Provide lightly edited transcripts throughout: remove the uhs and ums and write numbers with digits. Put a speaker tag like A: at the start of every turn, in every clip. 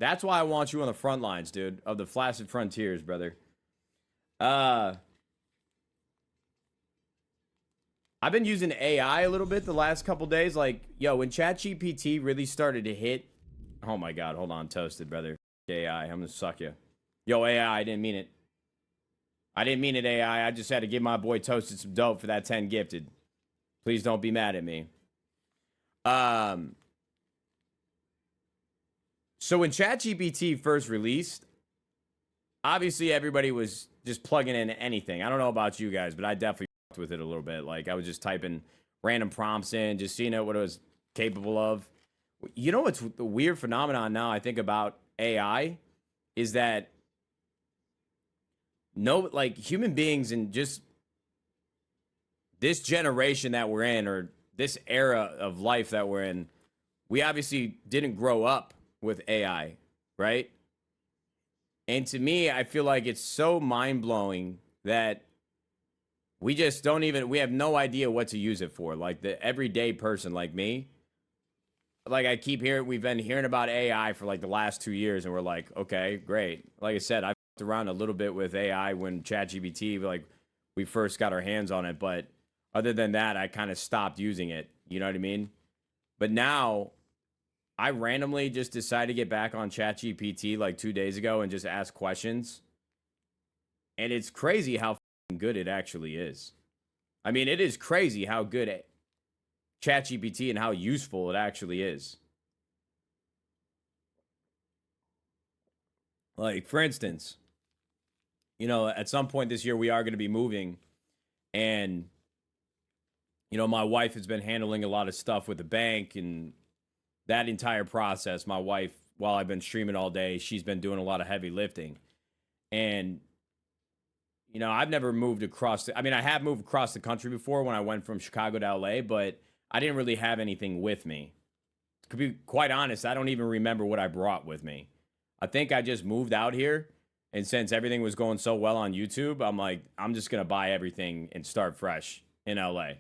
A: That's why I want you on the front lines, dude, of the flaccid frontiers, brother. I've been using AI a little bit the last couple days. Like, yo, when ChatGPT really started to hit, oh my god, hold on, toasted, brother. AI, I'm gonna suck you. Yo, AI, I didn't mean it. I didn't mean it, AI. I just had to give my boy Toasted some dope for that 10 gifted. Please don't be mad at me. So when ChatGPT first released, obviously everybody was just plugging in anything. I don't know about you guys, but I definitely fucked with it a little bit. Like, I was just typing random prompts in, just seeing what it was capable of. You know what's the weird phenomenon now I think about AI is that like human beings and just this generation that we're in, or this era of life that we're in, we obviously didn't grow up with AI, right? And to me, I feel like it's so mind-blowing that we just don't even, we have no idea what to use it for. Like the everyday person like me, like I keep hearing, we've been hearing about AI for like the last 2 years, and we're like, okay, great. Like I said, I fucked around a little bit with AI when ChatGPT, like we first got our hands on it, but other than that, I kind of stopped using it. You know what I mean? But now, I randomly just decided to get back on ChatGPT like 2 days ago and just ask questions. And it's crazy how good it actually is. I mean, it is crazy how good ChatGPT and how useful it actually is. Like, for instance, you know, at some point this year, we are going to be moving. And, you know, my wife has been handling a lot of stuff with the bank and that entire process. My wife, while I've been streaming all day, she's been doing a lot of heavy lifting. And, you know, I've never moved across. I mean, I have moved across the country before when I went from Chicago to LA, but I didn't really have anything with me. To be quite honest, I don't even remember what I brought with me. I think I just moved out here. And since everything was going so well on YouTube, I'm like, I'm just going to buy everything and start fresh in LA.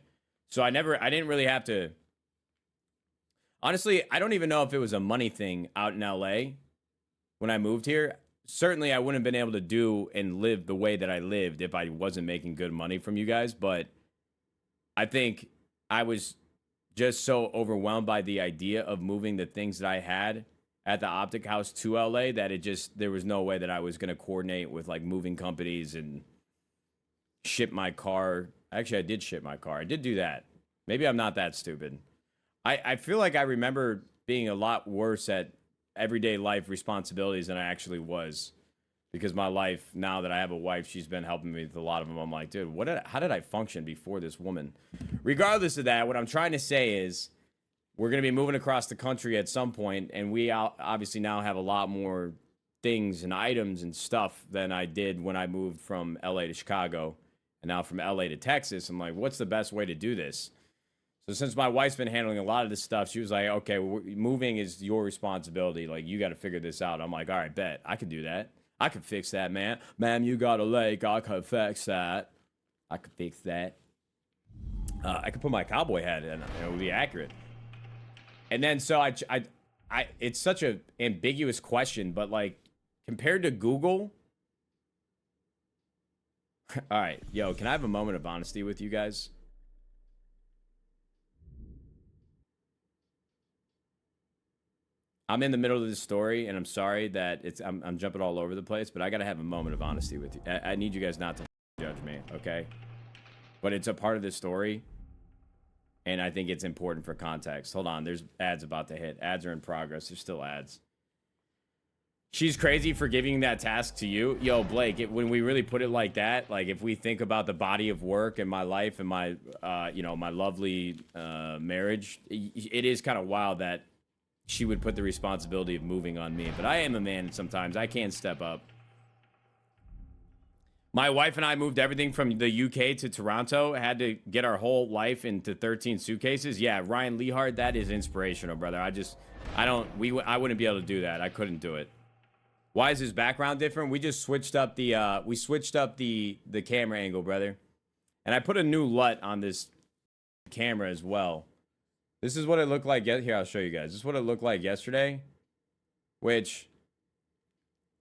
A: So I didn't really have to. Honestly, I don't even know if it was a money thing out in LA when I moved here. Certainly, I wouldn't have been able to do and live the way that I lived if I wasn't making good money from you guys. But I think I was just so overwhelmed by the idea of moving the things that I had at the Optic House to LA that there was no way that I was going to coordinate with like moving companies and ship my car. Actually, I did ship my car. I did do that. Maybe I'm not that stupid. I feel like I remember being a lot worse at everyday life responsibilities than I actually was, because my life, now that I have a wife, she's been helping me with a lot of them. I'm like, dude, how did I function before this woman? Regardless of that, what I'm trying to say is we're going to be moving across the country at some point, and we obviously now have a lot more things and items and stuff than I did when I moved from LA to Chicago, and now from LA to Texas. I'm like, what's the best way to do this? So since my wife's been handling a lot of this stuff, she was like, okay, moving is your responsibility. Like, you got to figure this out. I'm like, all right, bet. I can do that. I can fix that, man. Ma'am, you got a lake. I can fix that. I can fix that. I could put my cowboy hat in. It would be accurate. And then, so it's such an ambiguous question, but like, compared to Google. All right, yo, can I have a moment of honesty with you guys? I'm in the middle of this story, and I'm sorry that I'm jumping all over the place, but I gotta have a moment of honesty with you. I need you guys not to judge me, okay? But it's a part of the story, and I think it's important for context. Hold on, there's ads about to hit. Ads are in progress. There's still ads. She's crazy for giving that task to you. Yo, Blake, when we really put it like that, like if we think about the body of work and my life and my, you know, my lovely marriage, it is kind of wild that she would put the responsibility of moving on me. But I am a man sometimes. I can step up. My wife and I moved everything from the UK to Toronto. Had to get our whole life into 13 suitcases. Yeah, Ryan Lehart, that is inspirational, brother. I wouldn't be able to do that. I couldn't do it. Why is his background different? We just switched up the the camera angle, brother. And I put a new LUT on this camera as well. This is what it looked like. Here, I'll show you guys. This is what it looked like yesterday. Which,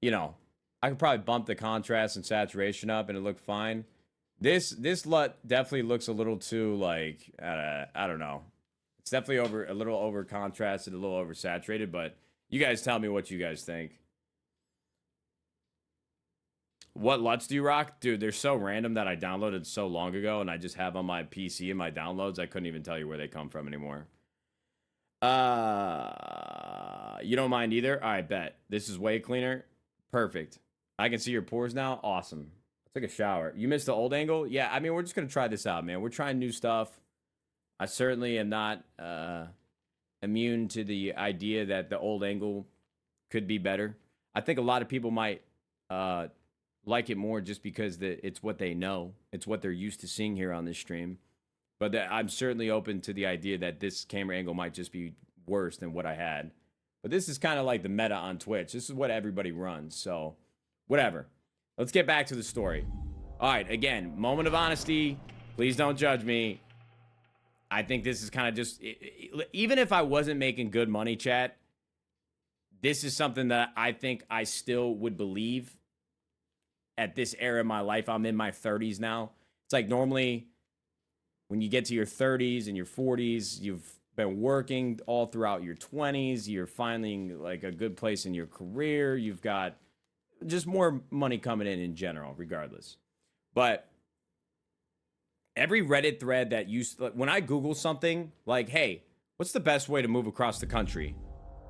A: you know, I could probably bump the contrast and saturation up and it looked fine. This LUT definitely looks a little too like I don't know. It's definitely a little over contrasted, a little over saturated, but you guys tell me what you guys think. What LUTs do you rock? Dude, they're so random that I downloaded so long ago and I just have on my PC and my downloads. I couldn't even tell you where they come from anymore. You don't mind either? All right, bet. This is way cleaner. Perfect. I can see your pores now. Awesome. I took a shower. You missed the old angle? Yeah, I mean, we're just going to try this out, man. We're trying new stuff. I certainly am not immune to the idea that the old angle could be better. I think a lot of people might like it more just because it's what they know. It's what they're used to seeing here on this stream. But I'm certainly open to the idea that this camera angle might just be worse than what I had. But this is kind of like the meta on Twitch. This is what everybody runs. So, whatever. Let's get back to the story. All right, again, moment of honesty. Please don't judge me. I think this is kind of just... even if I wasn't making good money, chat, this is something that I think I still would believe at this era of my life. I'm in my 30s now. It's like normally... when you get to your 30s and your 40s, you've been working all throughout your 20s. You're finding like a good place in your career. You've got just more money coming in general, regardless. But every Reddit thread that when I Google something like, hey, what's the best way to move across the country?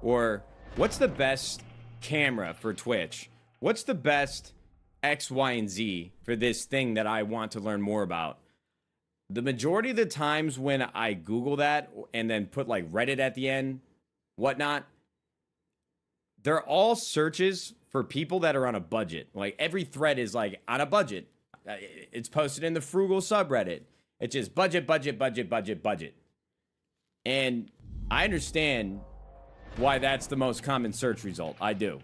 A: Or what's the best camera for Twitch? What's the best X, Y, and Z for this thing that I want to learn more about? The majority of the times when I Google that and then put like Reddit at the end, whatnot, they're all searches for people that are on a budget. Like every thread is like on a budget. It's posted in the frugal subreddit. It's just budget, budget, budget, budget, budget. And I understand why that's the most common search result. I do.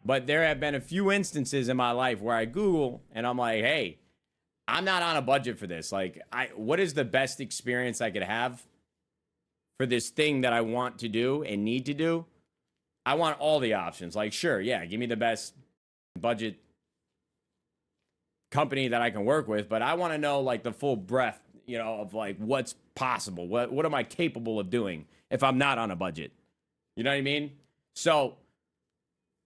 A: But there have been a few instances in my life where I Google and I'm like, hey, I'm not on a budget for this. Like, what is the best experience I could have for this thing that I want to do and need to do? I want all the options. Like, sure, yeah, give me the best budget company that I can work with, but I want to know like the full breadth, of like what's possible. What am I capable of doing if I'm not on a budget? You know what I mean? So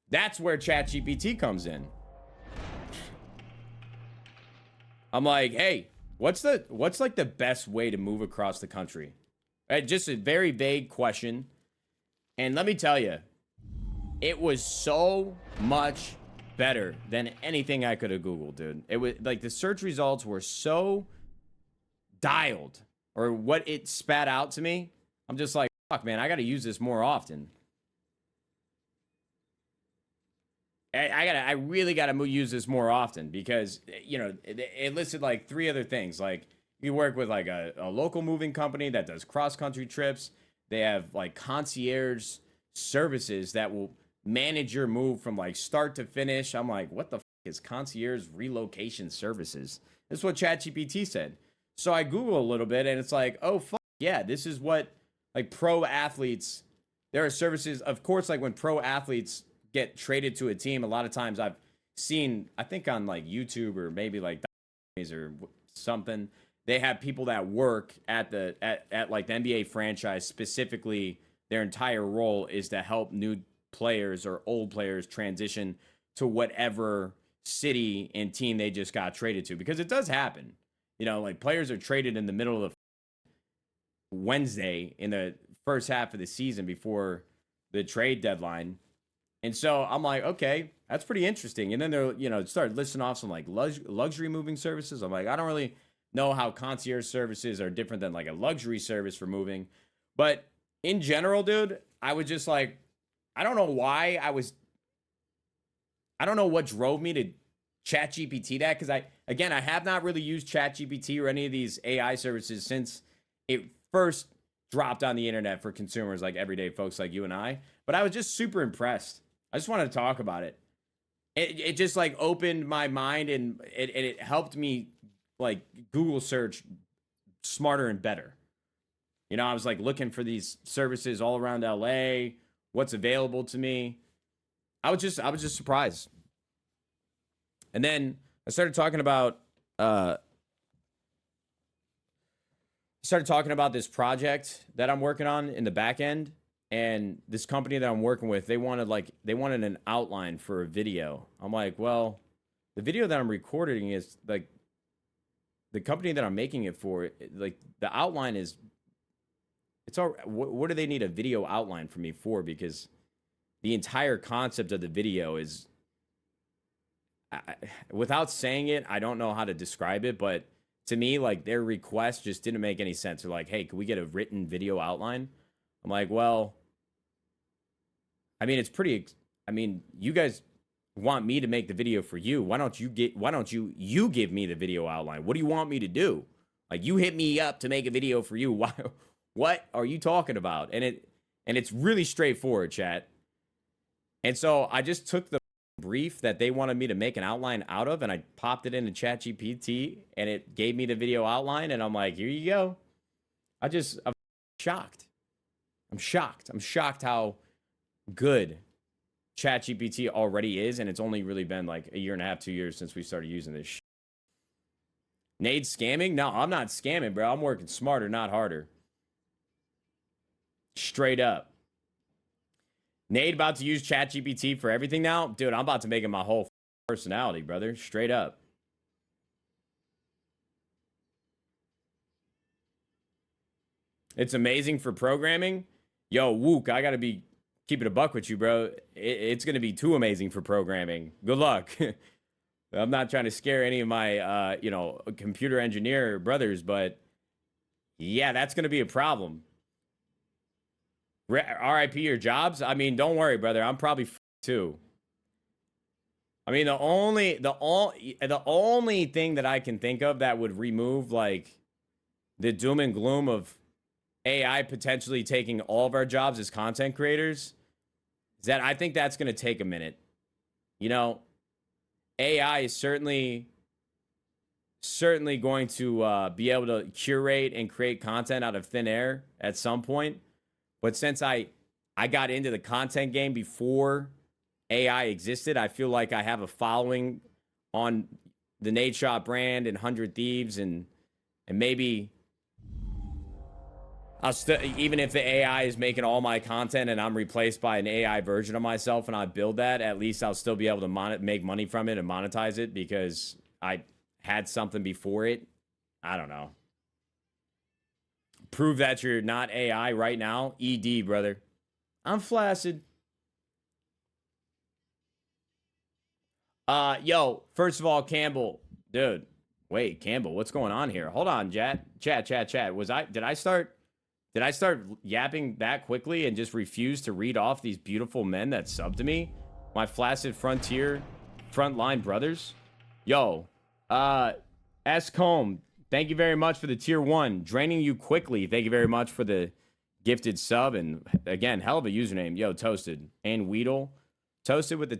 A: that's where ChatGPT comes in. I'm like, hey, what's like the best way to move across the country? Just a very vague question. And let me tell you, it was so much better than anything I could have Googled, dude. It was like the search results were so dialed, or what it spat out to me. I'm just like, fuck, man, I got to use this more often. I really got to use this more often because, it listed like 3 other things. Like you work with like a local moving company that does cross-country trips. They have like concierge services that will manage your move from like start to finish. I'm like, what the fuck is concierge relocation services? This is what ChatGPT said. So I Google a little bit and it's like, oh, fuck, yeah, this is what like pro athletes, there are services. Of course, like when pro athletes get traded to a team, a lot of times I've seen, I think on like YouTube or maybe like or something, they have people that work at like the NBA franchise. Specifically, their entire role is to help new players or old players transition to whatever city and team they just got traded to, because it does happen. Like players are traded in the middle of Wednesday in the first half of the season before the trade deadline. And so I'm like, okay, that's pretty interesting. And then they're, started listing off some like luxury moving services. I'm like, I don't really know how concierge services are different than like a luxury service for moving. But in general, dude, I was just like, I don't know why I don't know what drove me to ChatGPT that. Because I have not really used ChatGPT or any of these AI services since it first dropped on the internet for consumers, like everyday folks like you and I. But I was just super impressed. I just wanted to talk about it. It just like opened my mind and it helped me like Google search smarter and better. I was like looking for these services all around LA, what's available to me. I was just surprised. And then I started talking about this project that I'm working on in the back end, and this company that I'm working with, they wanted an outline for a video. I'm like, well, the video that I'm recording is like the company that I'm making it for, like the outline is it's all what do they need a video outline for me for? Because the entire concept of the video is without saying it, I don't know how to describe it, but to me, like their request just didn't make any sense. They're like, "Hey, can we get a written video outline?" I'm like, "Well, I mean, it's pretty. I mean, you guys want me to make the video for you. Why don't you give me the video outline? What do you want me to do? Like, you hit me up to make a video for you. Why? What are you talking about?" And it's really straightforward, chat. And so I just took the brief that they wanted me to make an outline out of, and I popped it into ChatGPT, and it gave me the video outline, and I'm like, here you go. I'm shocked. I'm shocked how good ChatGPT already is, and it's only really been like a year and a half, 2 years since we started using this shit. Nade scamming? No, I'm not scamming, bro. I'm working smarter, not harder. Straight up. Nade about to use ChatGPT for everything now? Dude, I'm about to make it my whole personality, brother. Straight up. It's amazing for programming. Yo, Wook, I gotta be keep it a buck with you, bro. It's gonna be too amazing for programming. Good luck. I'm not trying to scare any of my, computer engineer brothers, but yeah, that's gonna be a problem. RIP your jobs? I mean, don't worry, brother. I'm probably too. I mean, the only thing that I can think of that would remove like the doom and gloom of AI potentially taking all of our jobs as content creators is that I think that's going to take a minute. You know, AI is certainly going to be able to curate and create content out of thin air at some point. But since I got into the content game before AI existed, I feel like I have a following on the Nadeshot brand and 100 Thieves, and maybe I'll even if the AI is making all my content and I'm replaced by an AI version of myself and I build that, at least I'll still be able to make money from it and monetize it because I had something before it. I don't know. Prove that you're not AI right now. ED, brother. I'm flaccid. Yo, first of all, Campbell. Dude, wait, Campbell, what's going on here? Hold on, chat. Did I start yapping that quickly and just refuse to read off these beautiful men that subbed to me? My flaccid frontline brothers? Yo, S. Combe, thank you very much for the tier 1. Draining you quickly. Thank you very much for the gifted sub. And again, hell of a username. Yo, Toasted. And Weedle. Toasted with the